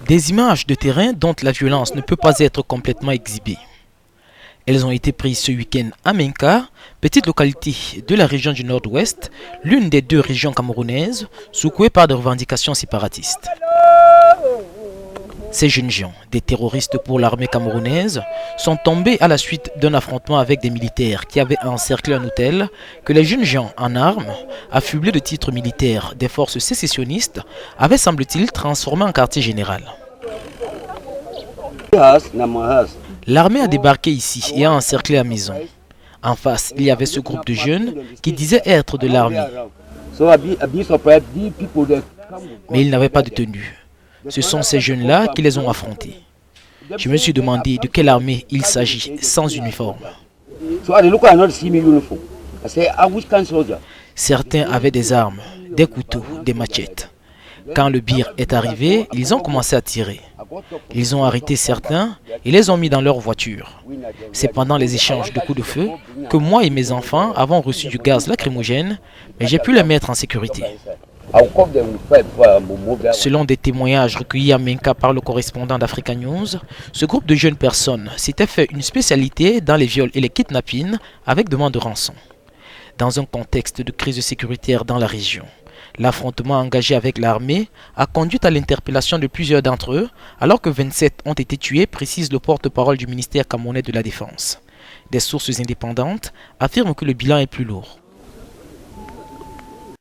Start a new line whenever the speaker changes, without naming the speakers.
Des images de terrain dont la violence ne peut pas être complètement exhibée. Elles ont été prises ce week-end à Menka, petite localité de la région du Nord-Ouest, l'une des deux régions camerounaises, secouée par des revendications séparatistes. Ces jeunes gens, des terroristes pour l'armée camerounaise, sont tombés à la suite d'un affrontement avec des militaires qui avaient encerclé un hôtel que les jeunes gens en armes, affublés de titres militaires des forces sécessionnistes, avaient semble-t-il transformé en quartier général. L'armée a débarqué ici et a encerclé la maison. En face, il y avait ce groupe de jeunes qui disaient être de l'armée. Mais ils n'avaient pas de tenue. Ce sont ces jeunes-là qui les ont affrontés. Je me suis demandé de quelle armée il s'agit sans uniforme. Certains avaient des armes, des couteaux, des machettes. Quand le bir est arrivé, ils ont commencé à tirer. Ils ont arrêté certains et les ont mis dans leur voiture. C'est pendant les échanges de coups de feu que moi et mes enfants avons reçu du gaz lacrymogène, mais j'ai pu les mettre en sécurité. Selon des témoignages recueillis à Menka par le correspondant d'Africa News, ce groupe de jeunes personnes s'était fait une spécialité dans les viols et les kidnappings avec demande de rançon. Dans un contexte de crise sécuritaire dans la région, l'affrontement engagé avec l'armée a conduit à l'interpellation de plusieurs d'entre eux, alors que 27 ont été tués, précise le porte-parole du ministère camerounais de la Défense. Des sources indépendantes affirment que le bilan est plus lourd.